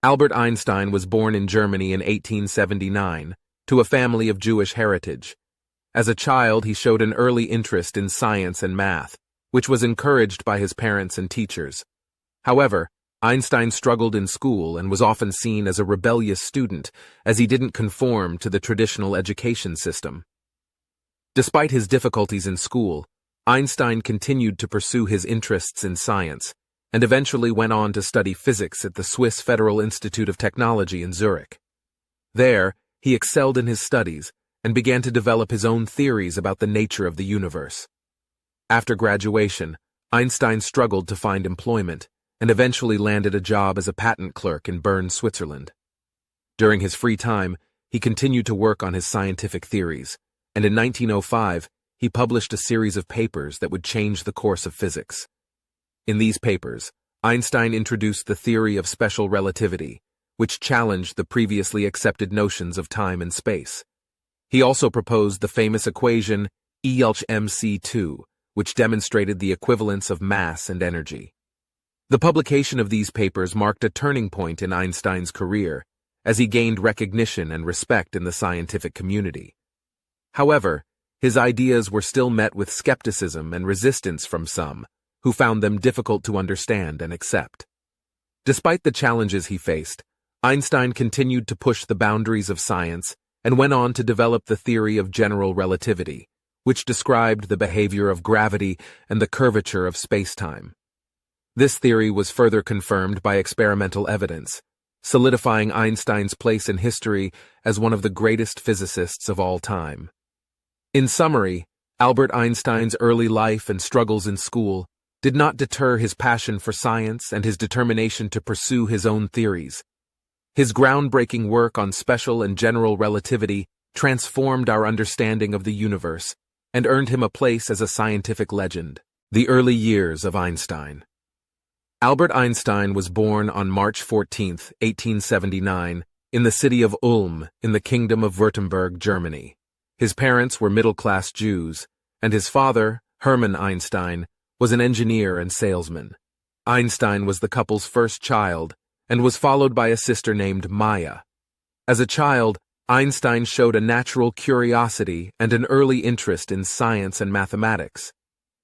Albert Einstein was born in Germany in 1879 to a family of Jewish heritage. As a child, he showed an early interest in science and math, which was encouraged by his parents and teachers. However, Einstein struggled in school and was often seen as a rebellious student, as he didn't conform to the traditional education system. Despite his difficulties in school, Einstein continued to pursue his interests in science, and eventually went on to study physics at the Swiss Federal Institute of Technology in Zurich. There, he excelled in his studies and began to develop his own theories about the nature of the universe. After graduation, Einstein struggled to find employment and eventually landed a job as a patent clerk in Bern, Switzerland. During his free time, he continued to work on his scientific theories, and in 1905, he published a series of papers that would change the course of physics. In these papers, Einstein introduced the theory of special relativity, which challenged the previously accepted notions of time and space. He also proposed the famous equation E = mc2, which demonstrated the equivalence of mass and energy. The publication of these papers marked a turning point in Einstein's career, as he gained recognition and respect in the scientific community. However, his ideas were still met with skepticism and resistance from some, who found them difficult to understand and accept. Despite the challenges he faced, Einstein continued to push the boundaries of science and went on to develop the theory of general relativity, which described the behavior of gravity and the curvature of space-time. This theory was further confirmed by experimental evidence, solidifying Einstein's place in history as one of the greatest physicists of all time. In summary, Albert Einstein's early life and struggles in school did not deter his passion for science and his determination to pursue his own theories. His groundbreaking work on special and general relativity transformed our understanding of the universe and earned him a place as a scientific legend. The early years of Einstein. Albert Einstein was born on March 14, 1879, in the city of Ulm in the Kingdom of Württemberg, Germany. His parents were middle-class Jews, and his father, Hermann Einstein, was an engineer and salesman. Einstein was the couple's first child and was followed by a sister named Maya. As a child, Einstein showed a natural curiosity and an early interest in science and mathematics.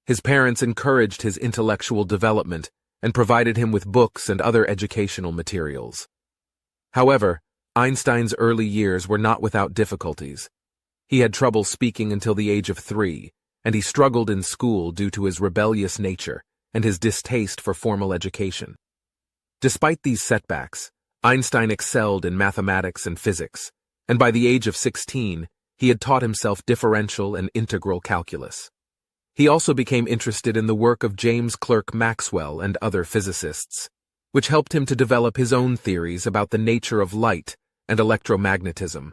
His parents encouraged his intellectual development and provided him with books and other educational materials. However, Einstein's early years were not without difficulties. He had trouble speaking until the age of 3, and he struggled in school due to his rebellious nature and his distaste for formal education. Despite these setbacks, Einstein excelled in mathematics and physics, and by the age of 16, he had taught himself differential and integral calculus. He also became interested in the work of James Clerk Maxwell and other physicists, which helped him to develop his own theories about the nature of light and electromagnetism.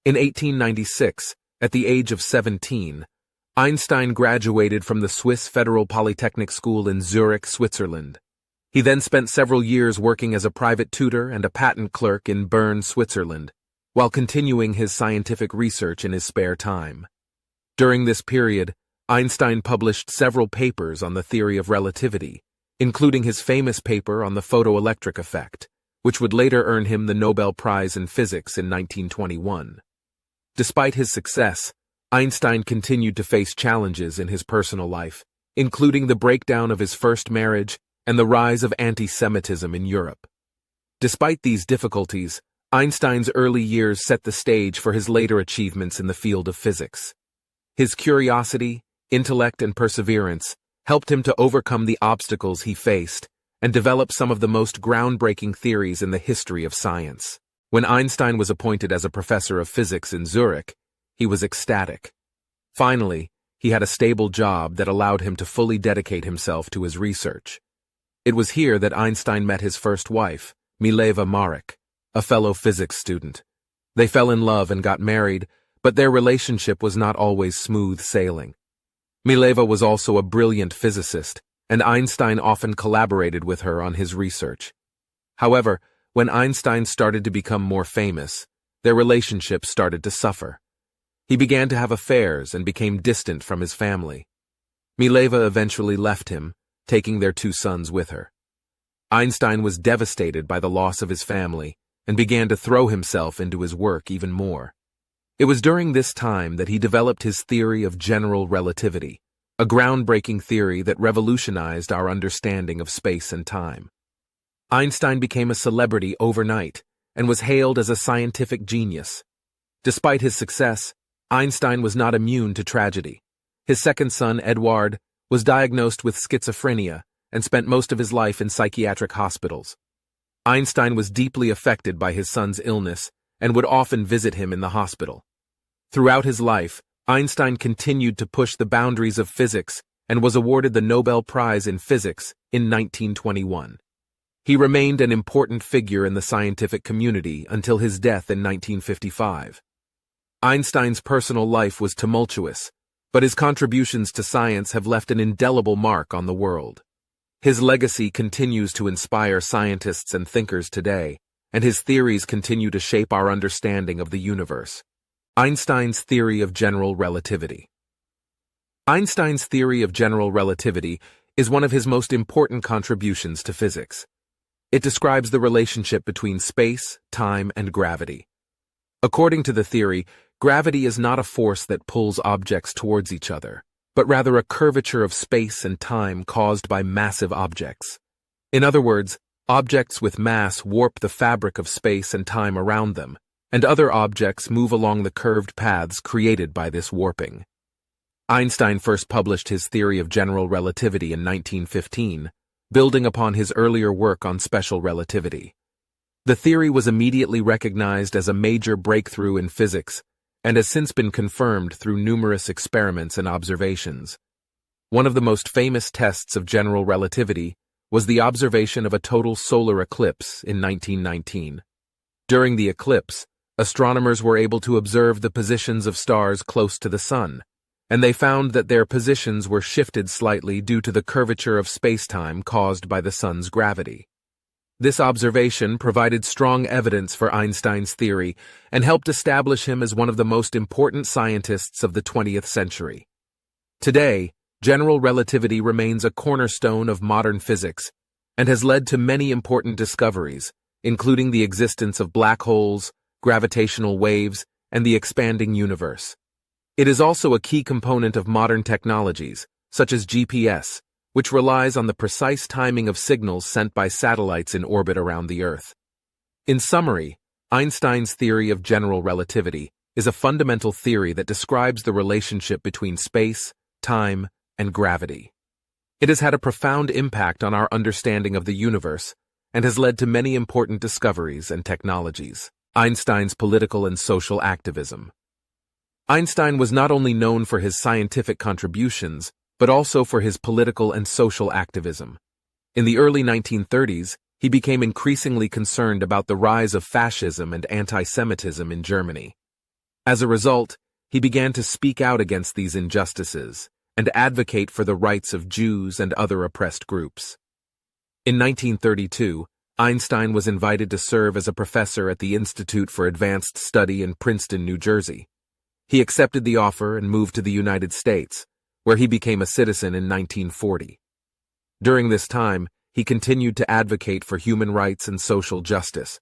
In 1896, at the age of 17, Einstein graduated from the Swiss Federal Polytechnic School in Zurich, Switzerland. He then spent several years working as a private tutor and a patent clerk in Bern, Switzerland, while continuing his scientific research in his spare time. During this period, Einstein published several papers on the theory of relativity, including his famous paper on the photoelectric effect, which would later earn him the Nobel Prize in Physics in 1921. Despite his success, Einstein continued to face challenges in his personal life, including the breakdown of his first marriage and the rise of anti-Semitism in Europe. Despite these difficulties, Einstein's early years set the stage for his later achievements in the field of physics. His curiosity, intellect, and perseverance helped him to overcome the obstacles he faced and develop some of the most groundbreaking theories in the history of science. When Einstein was appointed as a professor of physics in Zurich, he was ecstatic. Finally, he had a stable job that allowed him to fully dedicate himself to his research. It was here that Einstein met his first wife, Mileva Marek, a fellow physics student. They fell in love and got married, but their relationship was not always smooth sailing. Mileva was also a brilliant physicist, and Einstein often collaborated with her on his research. However, when Einstein started to become more famous, their relationship started to suffer. He began to have affairs and became distant from his family. Mileva eventually left him, taking their 2 sons with her. Einstein was devastated by the loss of his family and began to throw himself into his work even more. It was during this time that he developed his theory of general relativity, a groundbreaking theory that revolutionized our understanding of space and time. Einstein became a celebrity overnight and was hailed as a scientific genius. Despite his success, Einstein was not immune to tragedy. His second son, Eduard, was diagnosed with schizophrenia and spent most of his life in psychiatric hospitals. Einstein was deeply affected by his son's illness and would often visit him in the hospital. Throughout his life, Einstein continued to push the boundaries of physics and was awarded the Nobel Prize in Physics in 1921. He remained an important figure in the scientific community until his death in 1955. Einstein's personal life was tumultuous, but his contributions to science have left an indelible mark on the world. His legacy continues to inspire scientists and thinkers today, and his theories continue to shape our understanding of the universe. Einstein's theory of general relativity. Einstein's theory of general relativity is one of his most important contributions to physics. It describes the relationship between space, time, and gravity. According to the theory, gravity is not a force that pulls objects towards each other, but rather a curvature of space and time caused by massive objects. In other words, objects with mass warp the fabric of space and time around them, and other objects move along the curved paths created by this warping. Einstein first published his theory of general relativity in 1915, building upon his earlier work on special relativity. The theory was immediately recognized as a major breakthrough in physics and has since been confirmed through numerous experiments and observations. One of the most famous tests of general relativity was the observation of a total solar eclipse in 1919. During the eclipse, astronomers were able to observe the positions of stars close to the sun, and they found that their positions were shifted slightly due to the curvature of space-time caused by the sun's gravity. This observation provided strong evidence for Einstein's theory and helped establish him as one of the most important scientists of the 20th century. Today, general relativity remains a cornerstone of modern physics and has led to many important discoveries, including the existence of black holes, gravitational waves, and the expanding universe. It is also a key component of modern technologies, such as GPS, which relies on the precise timing of signals sent by satellites in orbit around the Earth. In summary, Einstein's theory of general relativity is a fundamental theory that describes the relationship between space, time, and gravity. It has had a profound impact on our understanding of the universe and has led to many important discoveries and technologies. Einstein's political and social activism. Einstein was not only known for his scientific contributions, but also for his political and social activism. In the early 1930s, he became increasingly concerned about the rise of fascism and anti-Semitism in Germany. As a result, he began to speak out against these injustices and advocate for the rights of Jews and other oppressed groups. In 1932, Einstein was invited to serve as a professor at the Institute for Advanced Study in Princeton, New Jersey. He accepted the offer and moved to the United States, where he became a citizen in 1940. During this time, he continued to advocate for human rights and social justice.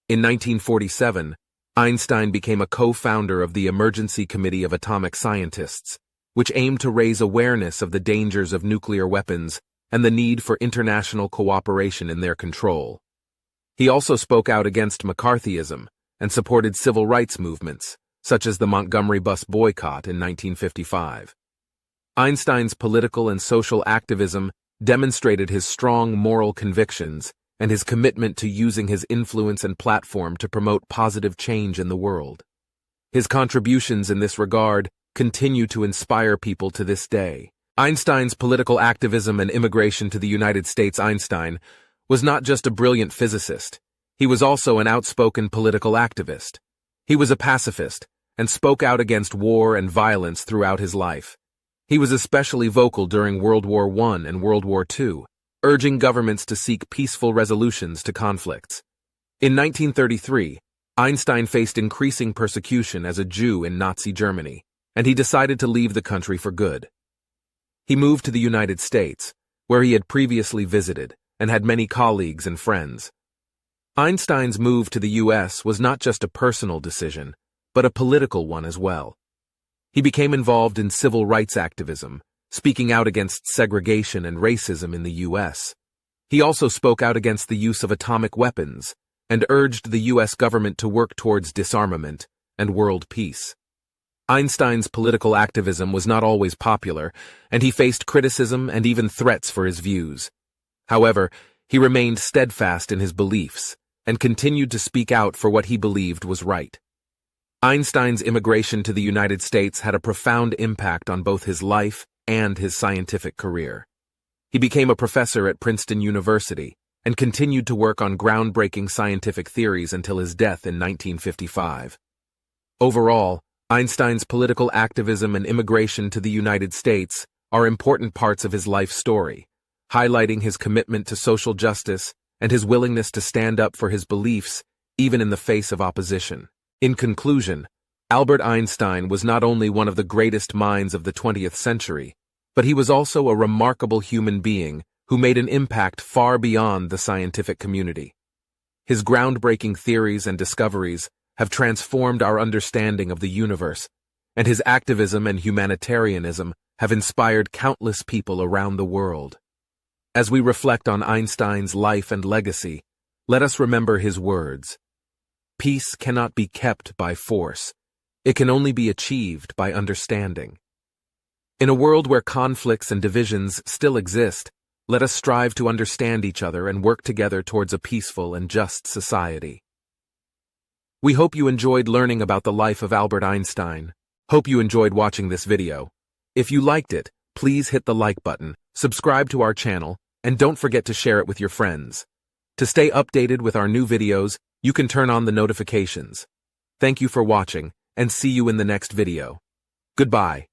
In 1947, Einstein became a co-founder of the Emergency Committee of Atomic Scientists, which aimed to raise awareness of the dangers of nuclear weapons and the need for international cooperation in their control. He also spoke out against McCarthyism and supported civil rights movements, such as the Montgomery bus boycott in 1955. Einstein's political and social activism demonstrated his strong moral convictions and his commitment to using his influence and platform to promote positive change in the world. His contributions in this regard continue to inspire people to this day. Einstein's political activism and immigration to the United States. Einstein was not just a brilliant physicist, he was also an outspoken political activist. He was a pacifist and spoke out against war and violence throughout his life. He was especially vocal during World War I and World War II, urging governments to seek peaceful resolutions to conflicts. In 1933, Einstein faced increasing persecution as a Jew in Nazi Germany, and he decided to leave the country for good. He moved to the United States, where he had previously visited, and had many colleagues and friends. Einstein's move to the US was not just a personal decision, but a political one as well. He became involved in civil rights activism, speaking out against segregation and racism in the US. He also spoke out against the use of atomic weapons and urged the US government to work towards disarmament and world peace. Einstein's political activism was not always popular, and he faced criticism and even threats for his views. However, he remained steadfast in his beliefs and continued to speak out for what he believed was right. Einstein's immigration to the United States had a profound impact on both his life and his scientific career. He became a professor at Princeton University and continued to work on groundbreaking scientific theories until his death in 1955. Overall, Einstein's political activism and immigration to the United States are important parts of his life story, highlighting his commitment to social justice and his willingness to stand up for his beliefs even in the face of opposition. In conclusion, Albert Einstein was not only one of the greatest minds of the 20th century, but he was also a remarkable human being who made an impact far beyond the scientific community. His groundbreaking theories and discoveries have transformed our understanding of the universe, and his activism and humanitarianism have inspired countless people around the world. As we reflect on Einstein's life and legacy, let us remember his words: "Peace cannot be kept by force. It can only be achieved by understanding." In a world where conflicts and divisions still exist, let us strive to understand each other and work together towards a peaceful and just society. We hope you enjoyed learning about the life of Albert Einstein. Hope you enjoyed watching this video. If you liked it, please hit the like button, subscribe to our channel, and don't forget to share it with your friends. To stay updated with our new videos, you can turn on the notifications. Thank you for watching, and see you in the next video. Goodbye.